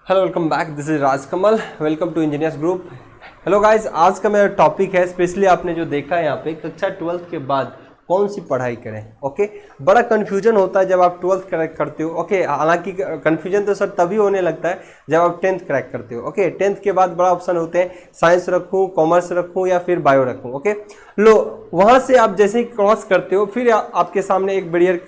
Hello welcome back, this is Raj Kamal. Welcome to engineers group. Hello guys, आज का मेरा topic है, स्पेशली आपने जो देखा है यहाँ पे, कक्षा 12th के बाद कौन सी पढ़ाई करें। ओके, बड़ा कन्फ्यूजन होता है जब आप 12th क्रैक करते हो। ओके, हालांकि कन्फ्यूजन तो सर तभी होने लगता है जब आप 10th क्रैक करते हो। ओके, 10th के बाद बड़ा ऑप्शन होते हैं, साइंस रखूँ, कॉमर्स रखूँ या फिर बायो रखूँ। ओके, लो वहाँ से आप जैसे ही क्रॉस करते हो फिर आपके सामने एक बैरियर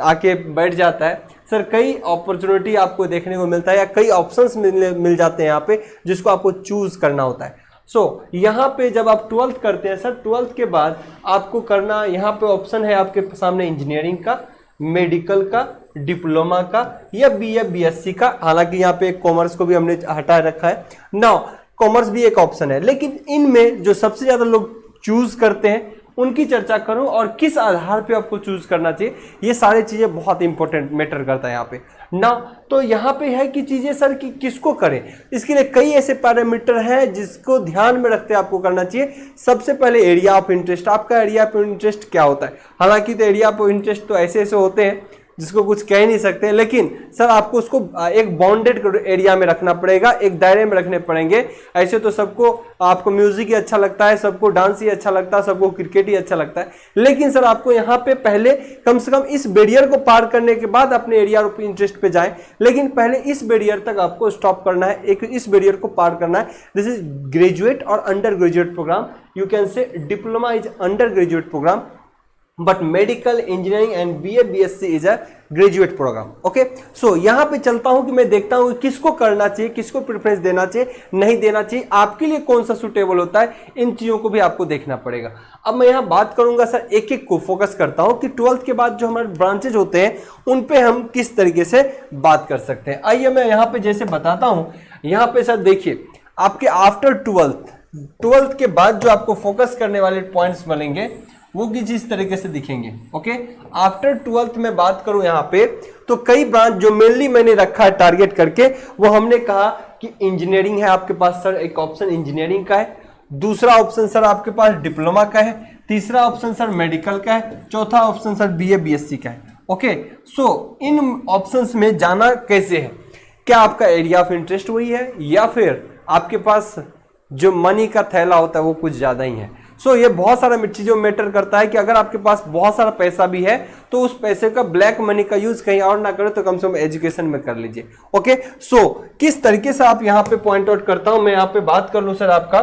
आके बैठ जाता है। सर कई अपॉर्चुनिटी आपको देखने को मिलता है या कई ऑप्शंस मिल जाते हैं यहाँ पे, जिसको आपको चूज करना होता है। यहाँ पे जब आप 12th करते हैं सर, 12th के बाद आपको करना, यहाँ पे ऑप्शन है आपके सामने इंजीनियरिंग का, मेडिकल का, डिप्लोमा का या बीए बीएससी का। हालांकि यहाँ पे कॉमर्स को भी हमने हटा रखा है ना, कॉमर्स भी एक ऑप्शन है, लेकिन इनमें जो सबसे ज्यादा लोग चूज करते हैं उनकी चर्चा करूं और किस आधार पे आपको चूज करना चाहिए। ये सारी चीजें बहुत इंपॉर्टेंट मैटर करता है यहाँ पे ना। तो यहाँ पे है कि चीजें सर कि किसको करें, इसके लिए कई ऐसे पैरामीटर हैं जिसको ध्यान में रखते आपको करना चाहिए। सबसे पहले एरिया ऑफ इंटरेस्ट, आपका एरिया ऑफ इंटरेस्ट क्या होता है। हालांकि तो एरिया ऑफ इंटरेस्ट तो ऐसे ऐसे होते हैं जिसको कुछ कह नहीं सकते, लेकिन सर आपको उसको एक बाउंडेड एरिया में रखना पड़ेगा, एक दायरे में रखने पड़ेंगे। ऐसे तो सबको, आपको म्यूजिक ही अच्छा लगता है, सबको डांस ही अच्छा लगता है, सबको क्रिकेट ही अच्छा लगता है, लेकिन सर आपको यहाँ पे पहले कम से कम इस बैरियर को पार करने के बाद अपने एरिया ऑफ इंटरेस्ट पे जाएं। लेकिन पहले इस बैरियर तक आपको स्टॉप करना है, एक इस बैरियर को पार करना है। दिस इज ग्रेजुएट और under graduate program. You can say diploma is under graduate program, but medical engineering and BA BSc is a graduate program. Okay, so यहां पे चलता हूं कि मैं देखता हूं किसको करना चाहिए, किसको प्रेफरेंस देना चाहिए, नहीं देना चाहिए, आपके लिए कौन सा सुटेबल होता है। इन चीजों को भी आपको देखना पड़ेगा। अब मैं यहां बात करूंगा सर, एक एक को फोकस करता हूं कि 12th के बाद जो हमारे ब्रांचेज होते हैं उन पे हम किस तरीके से बात कर सकते हैं। आइए मैं यहां पे जैसे बताता हूं। यहां पे सर देखिए, आपके आफ्टर 12th के बाद जो आपको फोकस करने वाले पॉइंट्स बनेंगे वो किस इस तरीके से दिखेंगे। ओके, आफ्टर 12th में बात करूं यहां पे, तो कई ब्रांच जो मेनली मैंने रखा है टारगेट करके, वो हमने कहा कि इंजीनियरिंग है आपके पास सर, एक ऑप्शन इंजीनियरिंग का है, दूसरा ऑप्शन सर आपके पास डिप्लोमा का है, तीसरा ऑप्शन सर मेडिकल का है, चौथा ऑप्शन सर बीए बीएससी का है। ओके, सो इन ऑप्शंस में जाना कैसे है, क्या आपका एरिया ऑफ इंटरेस्ट वही है या फिर आपके पास जो मनी का थैला होता है वो कुछ ज्यादा ही है। ये बहुत सारा चीजों मैटर करता है कि अगर आपके पास बहुत सारा पैसा भी है तो उस पैसे का ब्लैक मनी का यूज कहीं और ना करें, तो कम से कम एजुकेशन में कर लीजिए। ओके, किस तरीके से आप यहाँ पे पॉइंट आउट करता हूं मैं, यहाँ पे बात कर लूं सर आपका।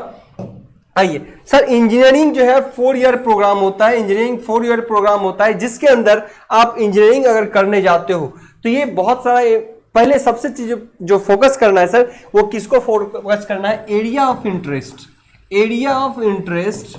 आइए सर, इंजीनियरिंग जो है 4 ईयर प्रोग्राम होता है, इंजीनियरिंग 4 ईयर प्रोग्राम होता है, जिसके अंदर आप इंजीनियरिंग अगर करने जाते हो तो ये बहुत सारा, पहले सबसे चीज जो फोकस करना है सर, वो किसको फोकस करना है, area of interest. Area of interest,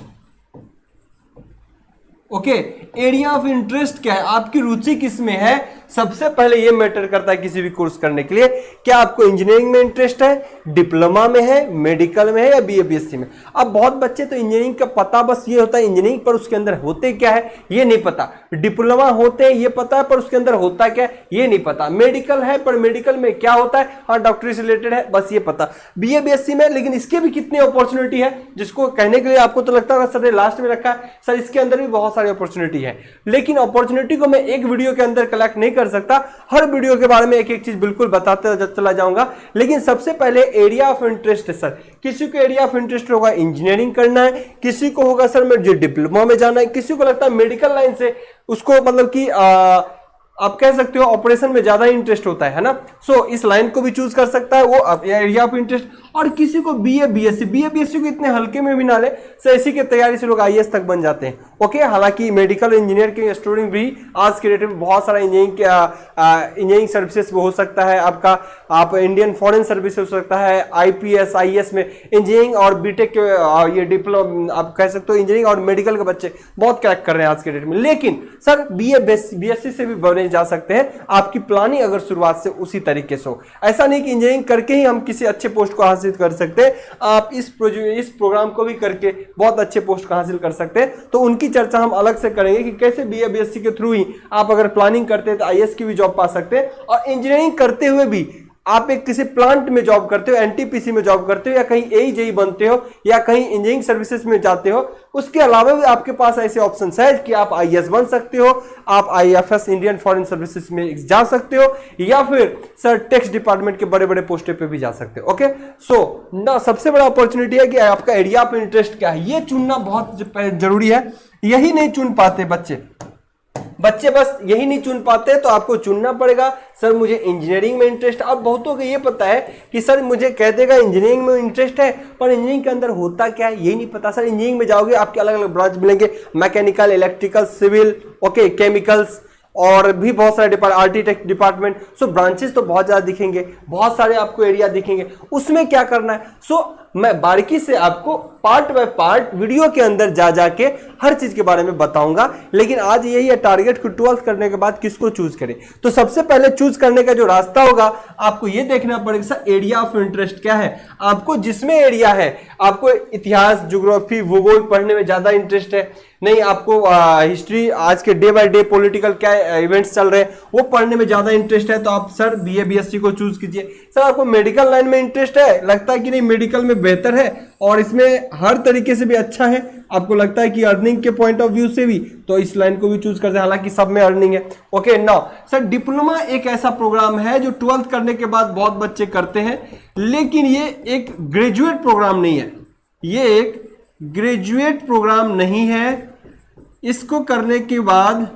okay, area of interest क्या है, आपकी रुचि किस में है, सबसे पहले ये मैटर करता है किसी भी कोर्स करने के लिए। क्या आपको इंजीनियरिंग में इंटरेस्ट है, डिप्लोमा में है, मेडिकल में है या बीए बीएससी में। अब बहुत बच्चे तो इंजीनियरिंग का पता बस ये होता है इंजीनियरिंग, पर उसके अंदर होते क्या है ये नहीं पता। डिप्लोमा होते हैं ये पता है, पर उसके अंदर होता क्या है ये नहीं पता। मेडिकल है, पर मेडिकल में क्या होता है, हाँ डॉक्टरी से रिलेटेड है, बस ये पता। बीए बीएससी में, लेकिन इसके भी कितनी अपॉर्चुनिटी है, जिसको कहने के लिए आपको तो लगता है सर ने लास्ट में रखा है, सर इसके अंदर भी बहुत सारी अपॉर्चुनिटी है, लेकिन अपॉर्चुनिटी को मैं एक वीडियो के अंदर कलेक्ट नहीं कर सकता। हर वीडियो के बारे में एक एक चीज बिल्कुल बताते चला जाऊंगा, लेकिन सबसे पहले एरिया ऑफ इंटरेस्ट है सर। किसी को एरिया ऑफ इंटरेस्ट होगा इंजीनियरिंग करना है, किसी को होगा सर मुझे डिप्लोमा में जाना है, किसी को लगता है मेडिकल लाइन से उसको मतलब कि आप कह सकते हो ऑपरेशन में ज्यादा इंटरेस्ट होता है ना। इस लाइन को भी चूज कर सकता है, वो एरिया ऑफ इंटरेस्ट। और किसी को बीए बीएससी, बीए बीएससी को इतने हल्के में भी ना ले, इसी की तैयारी से लोग आईएएस तक बन जाते हैं। ओके, हालांकि मेडिकल इंजीनियर के स्टूडेंट भी आज के डेट में बहुत सारा इंजीनियरिंग सर्विसेज हो सकता है आपका, आप इंडियन फॉरेन सर्विस हो सकता है, आईपीएस आईएएस में इंजीनियरिंग और बीटेक के ये डिप्लोमा आप कह सकते हो, इंजीनियरिंग और मेडिकल के बच्चे बहुत क्रैक कर रहे हैं आज के डेट में। लेकिन सर बीए बीएससी से भी बने जा सकते हैं, आपकी प्लानिंग अगर शुरुआत से उसी तरीके से हो। ऐसा नहीं कि इंजीनियरिंग करके ही हम किसी अच्छे पोस्ट को हासिल कर सकते हैं, आप इस प्रोग्राम को भी करके बहुत अच्छे पोस्ट को हासिल कर सकते हैं। तो उनकी चर्चा हम अलग से करेंगे कि कैसे बीए बीएससी के थ्रू ही आप अगर प्लानिंग करते हैं तो आईएएस की भी जॉब पा सकते हैं, और इंजीनियरिंग करते हुए भी आप एक किसी प्लांट में जॉब करते हो, एनटीपीसी में जॉब करते हो, या कहीं एई बनते हो, या कहीं इंजीनियरिंग सर्विसेज में जाते हो, उसके अलावा भी आपके पास ऐसे ऑप्शंस है कि आप आईएएस बन सकते हो, आप आईएफएस इंडियन फॉरेन सर्विसेज में जा सकते हो, या फिर सर टैक्स डिपार्टमेंट के बड़े बड़े पोस्टों पे भी जा सकते हो। ओके, सो ना सबसे बड़ा अपॉर्चुनिटी है कि आपका एरिया ऑफ इंटरेस्ट क्या है, ये चुनना बहुत जरूरी है। यही नहीं चुन पाते बच्चे बस यही नहीं चुन पाते, तो आपको चुनना पड़ेगा सर मुझे इंजीनियरिंग में इंटरेस्ट। अब बहुतों को ये पता है कि सर मुझे कह देगा इंजीनियरिंग में इंटरेस्ट है, पर इंजीनियरिंग के अंदर होता क्या है यही नहीं पता। सर इंजीनियरिंग में जाओगे आपके अलग अलग ब्रांच मिलेंगे, mechanical, electrical, civil, okay, chemicals, और भी बहुत सारे आर्किटेक्ट डिपार्टमेंट। सो ब्रांचेस तो बहुत ज्यादा दिखेंगे, बहुत सारे आपको एरिया दिखेंगे, उसमें क्या करना है। सो मैं बारीकी से आपको पार्ट बाय पार्ट वीडियो के अंदर जा जाके हर चीज के बारे में बताऊंगा। लेकिन आज यही है टारगेट को 12th करने के बाद किसको चूज करें। तो सबसे पहले चूज करने का जो रास्ता होगा आपको ये देखना पड़ेगा सर एरिया ऑफ इंटरेस्ट क्या है। आपको जिसमें एरिया है, आपको इतिहास, ज्योग्राफी, भूगोल पढ़ने में ज्यादा इंटरेस्ट है, नहीं आपको हिस्ट्री, आज के डे बाय डे पॉलिटिकल क्या इवेंट्स चल रहे हैं वो पढ़ने में ज्यादा इंटरेस्ट है, तो आप सर बीए बीएससी को चूज कीजिए। सर आपको मेडिकल लाइन में इंटरेस्ट है, लगता है कि नहीं मेडिकल में बेहतर है और इसमें हर तरीके से भी अच्छा है, आपको लगता है कि अर्निंग के पॉइंट ऑफ व्यू से भी, तो इस लाइन को भी चूज करते हैं, हालांकि सब में अर्निंग है। ओके, नाउ सर डिप्लोमा एक ऐसा प्रोग्राम है जो 12th करने के बाद बहुत बच्चे करते हैं, लेकिन ये एक ग्रेजुएट प्रोग्राम नहीं है, ये एक ग्रेजुएट प्रोग्राम नहीं है। इसको करने के बाद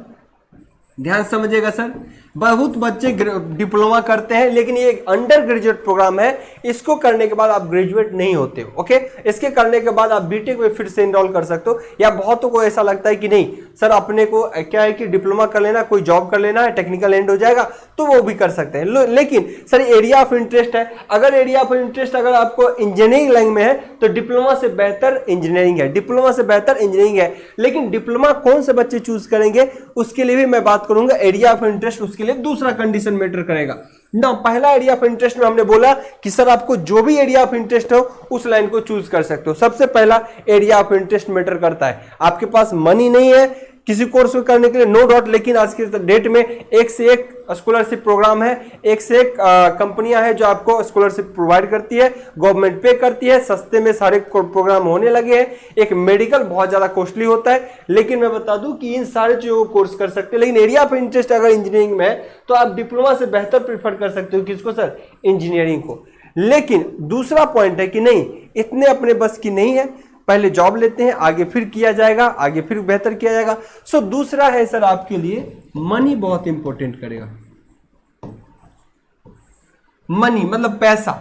ध्यान समझिएगा सर, बहुत बच्चे डिप्लोमा करते हैं लेकिन ये एक अंडर ग्रेजुएट प्रोग्राम है, इसको करने के बाद आप ग्रेजुएट नहीं होते हो। ओके, इसके करने के बाद आप बीटेक में फिर से इनरोल कर सकते हो। या बहुतों को ऐसा लगता है कि नहीं सर अपने को क्या है कि डिप्लोमा कर लेना, कोई जॉब कर लेना है, टेक्निकल एंड हो जाएगा, तो वो भी कर सकते हैं। लेकिन सर एरिया ऑफ इंटरेस्ट है, अगर एरिया ऑफ इंटरेस्ट अगर आपको इंजीनियरिंग लाइन में है तो डिप्लोमा से बेहतर इंजीनियरिंग है, डिप्लोमा से बेहतर इंजीनियरिंग है। लेकिन डिप्लोमा कौन से बच्चे चूज करेंगे उसके लिए भी मैं बात करूंगा। एरिया ऑफ इंटरेस्ट उसके लिए दूसरा कंडीशन मैटर करेगा ना। पहला एरिया ऑफ इंटरेस्ट में हमने बोला कि सर आपको जो भी एरिया ऑफ इंटरेस्ट हो उस लाइन को चूज कर सकते हो। सबसे पहला एरिया ऑफ इंटरेस्ट मैटर करता है। आपके पास मनी नहीं है किसी कोर्स को करने के लिए, नो डाउट, लेकिन आज के डेट में एक से एक स्कॉलरशिप प्रोग्राम है, एक से एक कंपनियां हैं जो आपको स्कॉलरशिप प्रोवाइड करती है, गवर्नमेंट पे करती है, सस्ते में सारे प्रोग्राम होने लगे हैं। एक मेडिकल बहुत ज्यादा कॉस्टली होता है, लेकिन मैं बता दूं कि इन सारे चीजों को कोर्स कर सकते हैं। लेकिन एरिया ऑफ इंटरेस्ट अगर इंजीनियरिंग में है तो आप डिप्लोमा से बेहतर प्रीफर कर सकते हो किसको सर, इंजीनियरिंग को। लेकिन दूसरा पॉइंट है कि नहीं इतने अपने बस की नहीं है, पहले जॉब लेते हैं, आगे फिर किया जाएगा, आगे फिर बेहतर किया जाएगा। सो दूसरा है सर आपके लिए मनी बहुत इंपॉर्टेंट करेगा। मनी मतलब पैसा।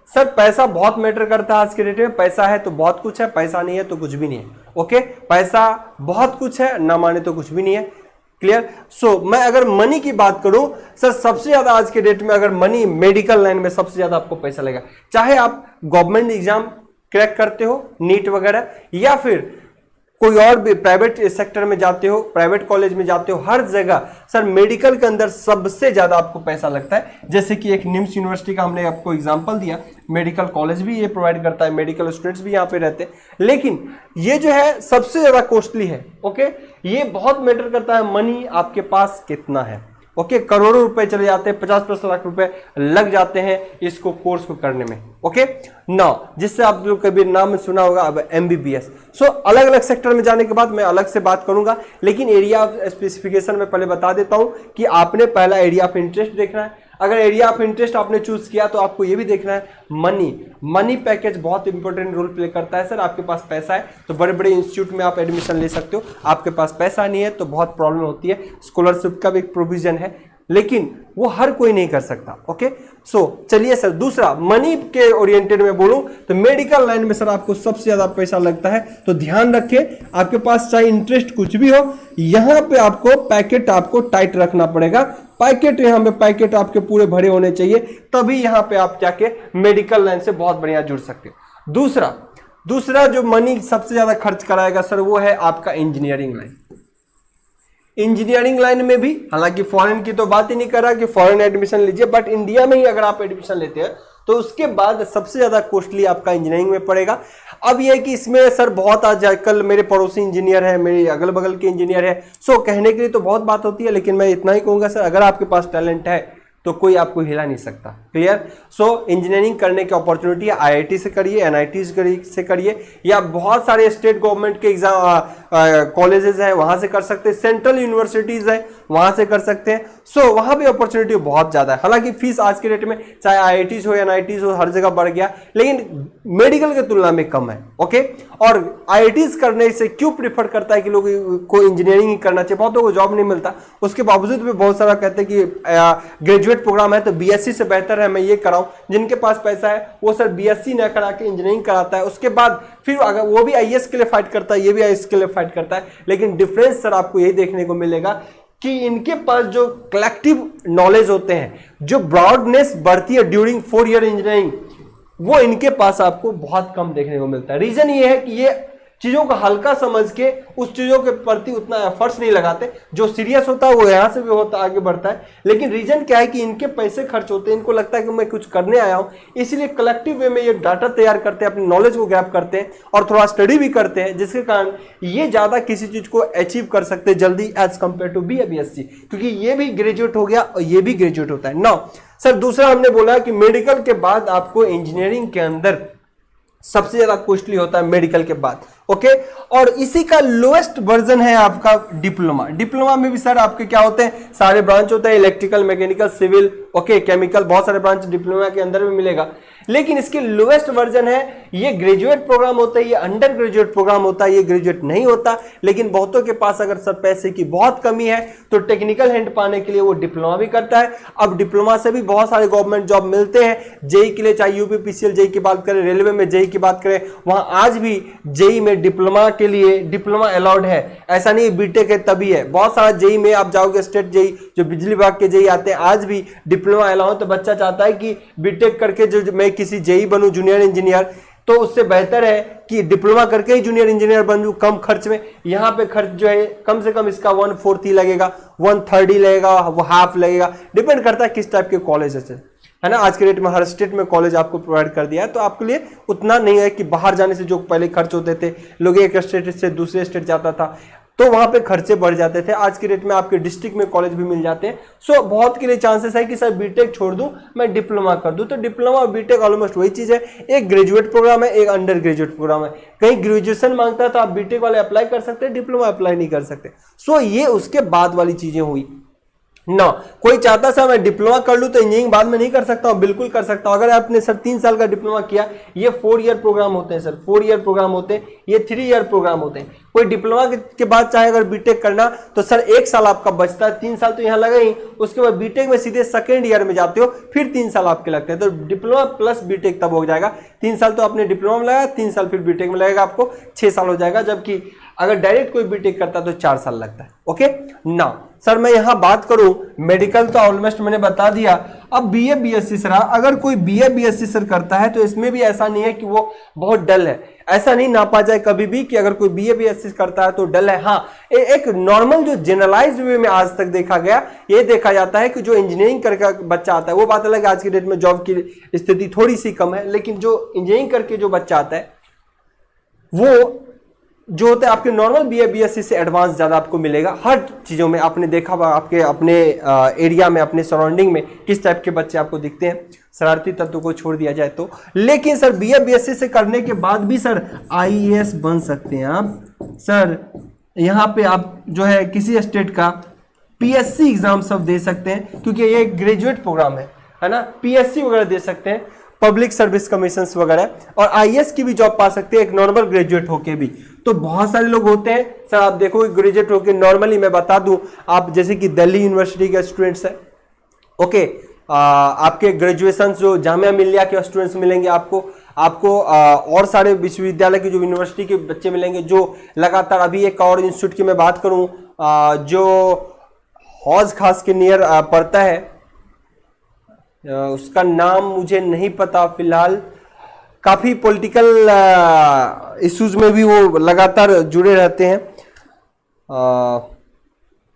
सर पैसा बहुत मैटर करता है आज के डेट में। पैसा है तो बहुत कुछ है, पैसा नहीं है तो कुछ भी नहीं है। ओके, पैसा बहुत कुछ है, ना माने तो कुछ भी नहीं है। क्लियर? सो मैं अगर मनी की बात करूं सर, सबसे ज्यादा आज के डेट में अगर मनी मेडिकल लाइन में सबसे ज्यादा आपको पैसा लगेगा। चाहे आप गवर्नमेंट एग्जाम क्रैक करते हो, नीट वगैरह, या फिर कोई और भी प्राइवेट सेक्टर में जाते हो, प्राइवेट कॉलेज में जाते हो, हर जगह सर मेडिकल के अंदर सबसे ज्यादा आपको पैसा लगता है। जैसे कि एक निम्स यूनिवर्सिटी का हमने आपको एग्जांपल दिया, मेडिकल कॉलेज भी ये प्रोवाइड करता है, मेडिकल स्टूडेंट्स भी यहाँ पे रहते हैं। लेकिन ये जो है सबसे ज्यादा कॉस्टली है। ओके, ये बहुत मैटर करता है मनी आपके पास कितना है। ओके, करोड़ों रुपए चले जाते हैं, 50-50 लाख रुपए लग जाते हैं इसको कोर्स को करने में। ओके, नाउ जिससे आप लोग कभी नाम सुना होगा अब एमबीबीएस। सो अलग अलग सेक्टर में जाने के बाद मैं अलग से बात करूंगा, लेकिन एरिया ऑफ स्पेसिफिकेशन में पहले बता देता हूं कि आपने पहला एरिया ऑफ इंटरेस्ट देखना है। अगर एरिया ऑफ इंटरेस्ट आपने चूज किया तो आपको यह भी देखना है मनी पैकेज बहुत इंपॉर्टेंट रोल प्ले करता है। सर आपके पास पैसा है तो बड़े बड़े इंस्टीट्यूट में आप एडमिशन ले सकते हो, आपके पास पैसा नहीं है तो बहुत प्रॉब्लम होती है। स्कॉलरशिप का भी एक प्रोविजन है, लेकिन वो हर कोई नहीं कर सकता। ओके, सो चलिए सर दूसरा मनी के ओरिएंटेड में बोलूं तो मेडिकल लाइन में सर आपको सबसे ज्यादा पैसा लगता है। तो ध्यान रखें, आपके पास चाहे इंटरेस्ट कुछ भी हो, यहां पे आपको पैकेट आपको टाइट रखना पड़ेगा। पैकेट यहां पे पैकेट आपके पूरे भरे होने चाहिए, तभी यहां पे आप जाके मेडिकल लाइन से बहुत बढ़िया जुड़ सकते हो। दूसरा जो मनी सबसे ज्यादा खर्च कराएगा सर वो है आपका इंजीनियरिंग लाइन। इंजीनियरिंग लाइन में भी, हालांकि फॉरेन की तो बात ही नहीं कर रहा कि फॉरेन एडमिशन लीजिए, बट इंडिया में ही अगर आप एडमिशन लेते हैं तो उसके बाद सबसे ज्यादा कॉस्टली आपका इंजीनियरिंग में पड़ेगा। अब यह है कि इसमें सर बहुत आजकल मेरे पड़ोसी इंजीनियर है, मेरे अगल बगल के इंजीनियर है, सो कहने के लिए तो बहुत बात होती है, लेकिन मैं इतना ही कहूंगा सर अगर आपके पास टैलेंट है तो कोई आपको हिला नहीं सकता। क्लियर? सो इंजीनियरिंग करने की अपॉर्चुनिटी आईआईटी से करिए, एनआईटी से करिए, या बहुत सारे स्टेट गवर्नमेंट के एग्जाम कॉलेजेस हैं वहां से कर सकते हैं, सेंट्रल यूनिवर्सिटीज है वहां से कर सकते हैं। सो वहां भी अपॉर्चुनिटी बहुत ज्यादा है। हालांकि फीस आज के डेट में चाहे आईआईटी हो, एनआईटी हो, हर जगह बढ़ गया, लेकिन मेडिकल की तुलना में कम है। ओके, और आईआईटी करने से क्यों प्रीफर करता है कि लोग को इंजीनियरिंग ही करना चाहिए? बहुतों को जॉब नहीं मिलता, उसके बावजूद भी बहुत सारा कहते हैं कि ग्रेजुएट प्रोग्राम है तो बीएससी से बेहतर है मैं ये कराऊं। जिनके पास पैसा है वो सर बीएससी न करा के इंजीनियरिंग कराता है, उसके बाद फिर अगर वो भी आईएएस के लिए फाइट करता है, ये भी आईएएस के लिए फाइट करता है। लेकिन डिफरेंस सर आपको यही देखने को मिलेगा कि इनके पास जो कलेक्टिव नॉलेज होते हैं, जो ब्रॉडनेस बढ़ती है ड्यूरिंग 4 ईयर इंजीनियरिंग, वो इनके पास आपको बहुत कम देखने को मिलता है। रीजन ये है कि ये चीजों को हल्का समझ के उस चीजों के प्रति उतना एफर्ट्स नहीं लगाते। जो सीरियस होता है वो यहां से भी होता आगे बढ़ता है। लेकिन रीजन क्या है कि इनके पैसे खर्च होते हैं, इनको लगता है कि मैं कुछ करने आया हूं, इसीलिए कलेक्टिव वे में ये डाटा तैयार करते हैं, अपनी नॉलेज को ग्रैब करते हैं और थोड़ा स्टडी भी करते हैं, जिसके कारण ये ज्यादा किसी चीज को अचीव कर सकते हैं जल्दी एज कंपेयर टू बीएससी, क्योंकि ये भी ग्रेजुएट हो गया और ये भी ग्रेजुएट होता है ना। सर दूसरा हमने बोला कि मेडिकल के बाद आपको इंजीनियरिंग के अंदर सबसे ज्यादा कॉस्टली होता है मेडिकल के बाद। ओके, और इसी का लोएस्ट वर्जन है आपका डिप्लोमा। डिप्लोमा में भी सर आपके क्या होते हैं, सारे ब्रांच होते हैं, electrical, mechanical, civil, okay, chemical, बहुत सारे ब्रांच डिप्लोमा के अंदर में मिलेगा। लेकिन इसके लोएस्ट वर्जन है, ये ग्रेजुएट प्रोग्राम होता है, ये अंडर ग्रेजुएट प्रोग्राम होता है, ये ग्रेजुएट नहीं होता। लेकिन बहुतों के पास अगर सर पैसे की बहुत कमी है तो टेक्निकल हैंड पाने के लिए वो डिप्लोमा भी करता है। अब डिप्लोमा से भी बहुत सारे गवर्नमेंट जॉब मिलते हैं। जेई के लिए चाहे यूपीपीसीएल जेई की बात करें, रेलवे में जेई की बात करें, वहां आज भी जेई में डिप्लोमा के लिए डिप्लोमा अलाउड है। ऐसा नहीं बीटेक है तभी है, बहुत सारा जेई में आप जाओगे, स्टेट जेई जो बिजली विभाग के जेई आते हैं, आज भी डिप्लोमा अलाउड। तो बच्चा चाहता है कि बीटेक करके जो मैं किसी जेई बनूं, जूनियर इंजीनियर, तो उससे बेहतर है कि डिप्लोमा करके ही जूनियर इंजीनियर बन जाऊं कम खर्च में। यहां पे खर्च जो है कम से कम इसका 1/4 ही लगेगा, 1/3 ही लगेगा, वो हाफ लगेगा, डिपेंड करता है किस टाइप के कॉलेज है ना। आज के डेट में हर स्टेट में कॉलेज आपको प्रोवाइड कर दिया है, तो आपके लिए उतना नहीं है कि बाहर जाने से जो पहले खर्च होते थे, लोग एक स्टेट से दूसरे स्टेट जाता था तो वहां पे खर्चे बढ़ जाते थे। आज के डेट में आपके डिस्ट्रिक्ट में कॉलेज भी मिल जाते हैं। सो बहुत के लिए चांसेस है कि सर बीटेक छोड़ दूं, मैं डिप्लोमा कर दूं। तो डिप्लोमा और बीटेक ऑलमोस्ट वही चीज है, एक ग्रेजुएट प्रोग्राम है, एक अंडर ग्रेजुएट प्रोग्राम है। कहीं ग्रेजुएशन मांगता है तो आप बीटेक वाले अप्लाई कर सकते हैं, डिप्लोमा अप्लाई नहीं कर सकते। सो ये उसके बाद वाली चीजें हुई ना। कोई चाहता सर मैं डिप्लोमा कर लूं तो इंजीनियरिंग बाद में नहीं कर सकता हूं, बिल्कुल कर सकता हूं। अगर आपने सर 3 साल का डिप्लोमा किया, ये 4 ईयर प्रोग्राम होते हैं सर, 4 ईयर प्रोग्राम होते हैं, ये 3 ईयर प्रोग्राम होते हैं। कोई डिप्लोमा के बाद चाहे अगर बीटेक करना तो सर 1 साल आपका बचता है, 3 साल तो यहां लगा ही, उसके बाद बीटेक में सीधे 2nd ईयर में जाते हो, फिर 3 साल आपके लगते हैं। तो डिप्लोमा प्लस बीटेक तब हो जाएगा। 3 साल तो आपने डिप्लोमा में लगाया, 3 साल फिर बीटेक में लगेगा, आपको 6 साल हो जाएगा। जबकि अगर डायरेक्ट कोई बीटेक करता है तो 4 साल लगता है। ओके ना सर, मैं यहां बात करूं मेडिकल तो ऑलमोस्ट मैंने बता दिया। अब बीए बीएससी सर, अगर कोई बीए बीएससी सर करता है तो इसमें भी ऐसा नहीं है कि वो बहुत डल है, ऐसा नहीं नापा जाए कभी भी कि अगर कोई बीए बीएससी करता है तो डल है। हाँ, एक नॉर्मल जो जनरलाइज वे में आज तक देखा गया, ये देखा जाता है कि जो इंजीनियरिंग करके बच्चा आता है, वो बात अलग है, आज की डेट में जॉब की स्थिति थोड़ी सी कम है, लेकिन जो इंजीनियरिंग करके जो बच्चा आता है वो जो होता है आपके नॉर्मल बीए बीएससी से एडवांस ज्यादा आपको मिलेगा हर चीजों में। आपने देखा होगा आपके अपने एरिया में, अपने सराउंडिंग में किस टाइप के बच्चे आपको दिखते हैं, शरारती तत्व को छोड़ दिया जाए तो। लेकिन सर बीए बीएससी से करने के बाद भी सर आईएएस बन सकते हैं आप। सर यहाँ पे आप जो है किसी स्टेट का पीएससी एग्जाम सब दे सकते हैं, क्योंकि ये एक ग्रेजुएट प्रोग्राम है ना। पीएससी वगैरह दे सकते हैं, पब्लिक सर्विस कमीशन वगैरह, और आईएएस की भी जॉब पा सकते हैं एक नॉर्मल ग्रेजुएट होके भी। तो बहुत सारे लोग होते हैं सर, आप देखो ग्रेजुएट होके नॉर्मली, मैं बता दूं आप जैसे कि दिल्ली यूनिवर्सिटी के स्टूडेंट्स हैं, ओके, आपके ग्रेजुएशन जो जामिया मिलिया के स्टूडेंट्स मिलेंगे आपको और सारे विश्वविद्यालय के जो यूनिवर्सिटी के बच्चे मिलेंगे जो लगातार। अभी एक और इंस्टीट्यूट की मैं बात करूं जो हौज खास के नियर पड़ता है, उसका नाम मुझे नहीं पता फिलहाल, काफी पॉलिटिकल इश्यूज में भी वो लगातार जुड़े रहते हैं।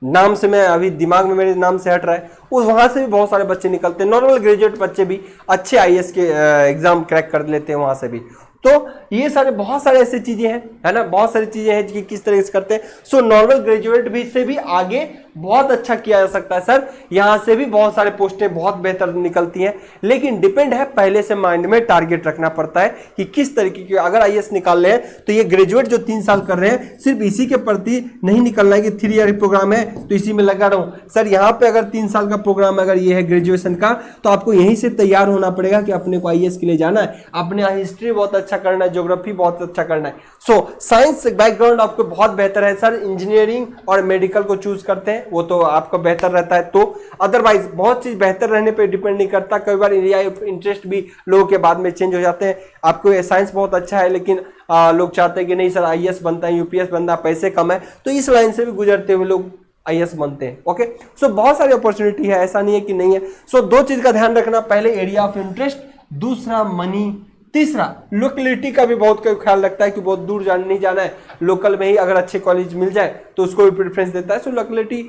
नाम से मैं अभी दिमाग में मेरे नाम से हट रहा है, उस वहां से भी बहुत सारे बच्चे निकलते हैं, नॉर्मल ग्रेजुएट बच्चे भी अच्छे आईएएस के एग्जाम क्रैक कर लेते हैं वहां से भी। तो ये सारे बहुत सारे ऐसी चीजें हैं, है ना, बहुत सारी चीजें हैं कि किस तरह से करते हैं। सो नॉर्मल ग्रेजुएट भी से भी आगे बहुत अच्छा किया जा सकता है सर, यहां से भी बहुत सारे पोस्टें बहुत बेहतर निकलती हैं, लेकिन डिपेंड है, पहले से माइंड में टारगेट रखना पड़ता है कि किस तरीके की, अगर आईएएस निकाल रहे हैं तो ये ग्रेजुएट जो 3 साल कर रहे हैं सिर्फ इसी के प्रति नहीं निकलना है कि 3 ईयर प्रोग्राम है तो इसी में लगा रहा हूं सर। यहाँ पे अगर 3 साल का प्रोग्राम अगर ये है ग्रेजुएशन का, तो आपको यहीं से तैयार होना पड़ेगा कि अपने को आईएएस के लिए जाना है, अपने यहाँ हिस्ट्री बहुत अच्छा करना है, ज्योग्राफी बहुत अच्छा करना है। सो साइंस बैकग्राउंड आपको बहुत बेहतर है सर, इंजीनियरिंग और मेडिकल को चूज करते हैं वो तो आपका बेहतर रहता है, तो अदरवाइज बहुत चीज बेहतर रहने पे डिपेंड नहीं करता। कई बार एरिया इंटरेस्ट भी लोगों के बाद में चेंज हो जाते हैं। आपको साइंस बहुत अच्छा है लेकिन लोग चाहते हैं कि नहीं सर आईएएस बनता है, यूपीएस बनता है, पैसे कम है, तो इस लाइन से भी गुजरते हुए लोग आईएएस बनते हैं। ओके, सो बहुत सारी अपॉर्चुनिटी है, ऐसा नहीं है कि नहीं है। सो 2 चीज का ध्यान रखना, पहले एरिया ऑफ इंटरेस्ट, दूसरा मनी, तीसरा लोकेलिटी का भी बहुत ख्याल रखता है कि बहुत दूर नहीं जाना है, लोकल में ही अगर अच्छे कॉलेज मिल जाए तो उसको भी प्रेफरेंस देता है। सो लोकेलिटी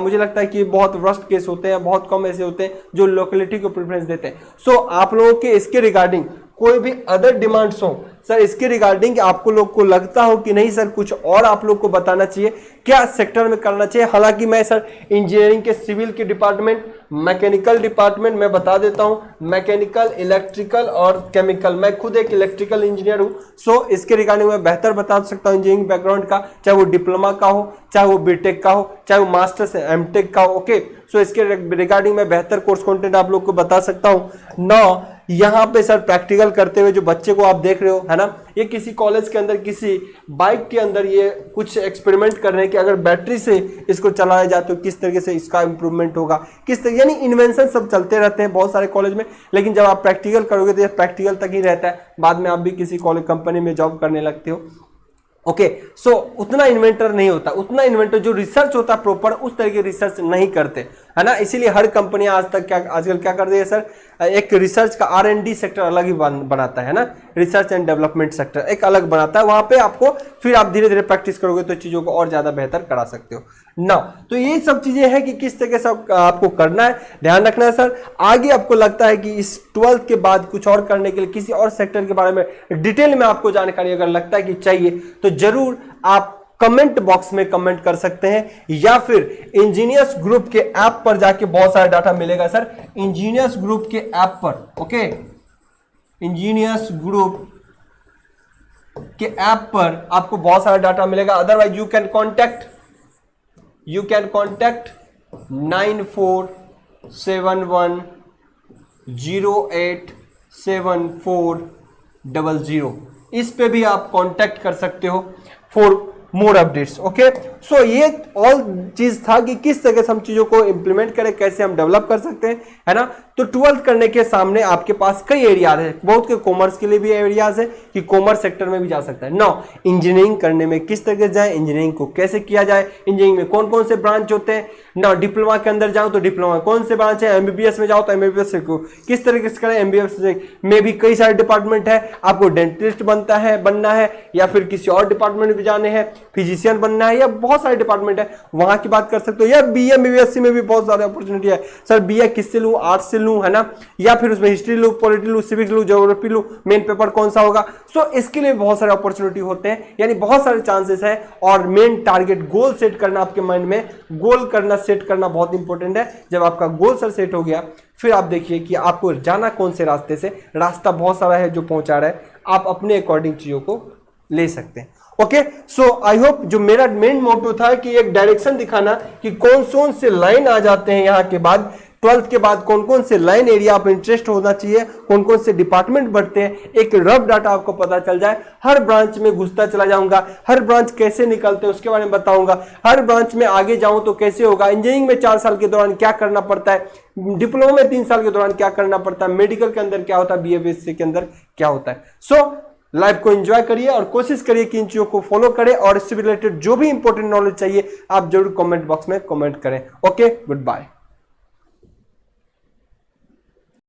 मुझे लगता है कि बहुत वर्स्ट केस होते हैं, बहुत कम ऐसे होते हैं जो लोकेलिटी को प्रेफरेंस देते हैं। सो आप लोगों के इसके रिगार्डिंग कोई भी अदर डिमांड्स हो सर, इसके रिगार्डिंग आपको लोग को लगता हो कि नहीं सर कुछ और आप लोग को बताना चाहिए, क्या सेक्टर में करना चाहिए, हालांकि मैं सर इंजीनियरिंग के सिविल के डिपार्टमेंट, मैकेनिकल डिपार्टमेंट मैं बता देता हूं, मैकेनिकल, इलेक्ट्रिकल और केमिकल, मैं खुद एक इलेक्ट्रिकल इंजीनियर हूं। सो इसके रिगार्डिंग मैं बेहतर बता सकता हूं इंजीनियरिंग बैकग्राउंड का, चाहे वो डिप्लोमा का हो, चाहे वो बीटेक का हो, चाहे वो मास्टर्स एमटेक का हो। ओके, सो इसके रिगार्डिंग मैं बेहतर कोर्स कंटेंट आप लोग को बता सकता हूं। नौ यहाँ पे सर प्रैक्टिकल करते हुए जो बच्चे को आप देख रहे हो, है ना, ये किसी कॉलेज के अंदर किसी बाइक के अंदर ये कुछ एक्सपेरिमेंट कर रहे हैं कि अगर बैटरी से इसको चलाया जाए तो किस तरीके से इसका इंप्रूवमेंट होगा, किस तरह, यानी इन्वेंशन सब चलते रहते हैं बहुत सारे कॉलेज में, लेकिन जब आप प्रैक्टिकल करोगे तो ये प्रैक्टिकल तक ही रहता है, बाद में आप भी किसी कॉलेज कंपनी में जॉब करने लगते हो। ओके, सो उतना इन्वेंटर नहीं होता, उतना इन्वेंटर जो रिसर्च होता है प्रॉपर उस तरह की रिसर्च नहीं करते, है ना। इसीलिए हर कंपनी आजकल क्या कर रही है सर, एक रिसर्च का R&D सेक्टर अलग ही बनाता है ना, रिसर्च एंड डेवलपमेंट सेक्टर एक अलग बनाता है, वहां पे आपको फिर आप धीरे धीरे प्रैक्टिस करोगे तो चीजों को और ज्यादा बेहतर करा सकते हो ना। तो ये सब चीजें हैं कि किस तरीके से आपको करना है, ध्यान रखना है सर। आगे आपको लगता है कि इस 12th के बाद कुछ और करने के लिए किसी और सेक्टर के बारे में डिटेल में आपको जानकारी अगर लगता है कि चाहिए तो जरूर आप कमेंट बॉक्स में कमेंट कर सकते हैं, या फिर इंजीनियर्स ग्रुप के ऐप पर जाके बहुत सारा डाटा मिलेगा सर, इंजीनियर्स ग्रुप के ऐप पर। ओके, इंजीनियर्स ग्रुप के ऐप पर आपको बहुत सारा डाटा मिलेगा। अदरवाइज यू कैन कॉन्टैक्ट 9471087400, इस पे भी आप कांटेक्ट कर सकते हो फॉर मोर अपडेट्स। ओके, सो ये ऑल चीज था कि किस तरह से हम चीजों को इंप्लीमेंट करें, कैसे हम डेवलप कर सकते हैं, है ना। तो 12th करने के सामने आपके पास कई एरियाज है, बहुत के कॉमर्स के लिए भी एरियाज है कि कॉमर्स सेक्टर में भी जा सकता है। नौ इंजीनियरिंग करने में किस तरह से जाए, इंजीनियरिंग को कैसे किया जाए, इंजीनियरिंग में कौन कौन से ब्रांच होते हैं ना, डिप्लोमा के अंदर जाओ तो डिप्लोमा कौन से ब्रांच है, एमबीबीएस में जाओ तो एमबीबीएस को किस तरीके से करें, एमबीबीएस में भी कई सारे डिपार्टमेंट है, आपको डेंटिस्ट बनना है या फिर किसी और डिपार्टमेंट में जाने हैं, फिजिशियन बनना है, या बहुत सारे डिपार्टमेंट है वहां की बात कर सकते हो। या बीए बीएससी में भी बहुत सारे अपॉर्चुनिटी है सर, बीए किससे लूं, आर्ट्स से लूं, है ना, या फिर उसमें हिस्ट्री लूं, पॉलिटी लूं, सिविक्स लूं, ज्योग्राफी लूं, मेन पेपर कौन सा होगा। सो इसके लिए बहुत सारे अपॉर्चुनिटी होते हैं, यानी बहुत सारे चांसेस है। और मेन टारगेट गोल सेट करना आपके माइंड में, गोल करना सेट करना बहुत इंपॉर्टेंट है। जब आपका गोल सर सेट हो गया फिर आप देखिए कि आपको जाना कौन से रास्ते से, रास्ता बहुत सारा है जो पहुंचा रहा है, आप अपने अकॉर्डिंग चीजों को ले सकते हैं। ओके, सो आई होप जो मेरा मेन मोटो था कि एक डायरेक्शन दिखाना कि कौन से लाइन आ जाते हैं यहाँ के बाद, 12th के बाद कौन कौन से लाइन एरिया आप इंटरेस्ट होना चाहिए, कौन कौन से डिपार्टमेंट बढ़ते हैं, एक रफ डाटा आपको पता चल जाए। हर ब्रांच में घुसता चला जाऊंगा, हर ब्रांच कैसे निकलते हैं उसके बारे में बताऊंगा, हर ब्रांच में आगे जाऊं तो कैसे होगा, इंजीनियरिंग में 4 साल के दौरान क्या करना पड़ता है, डिप्लोमा में 3 साल के दौरान क्या करना पड़ता है, मेडिकल के अंदर क्या होता है, बीएससी के अंदर क्या होता है। सो लाइफ को एंजॉय करिए और कोशिश करिए कि इन चीजों को फॉलो करें, और इससे रिलेटेड जो भी इंपॉर्टेंट नॉलेज चाहिए आप जरूर कमेंट बॉक्स में कमेंट करें। Okay, good bye.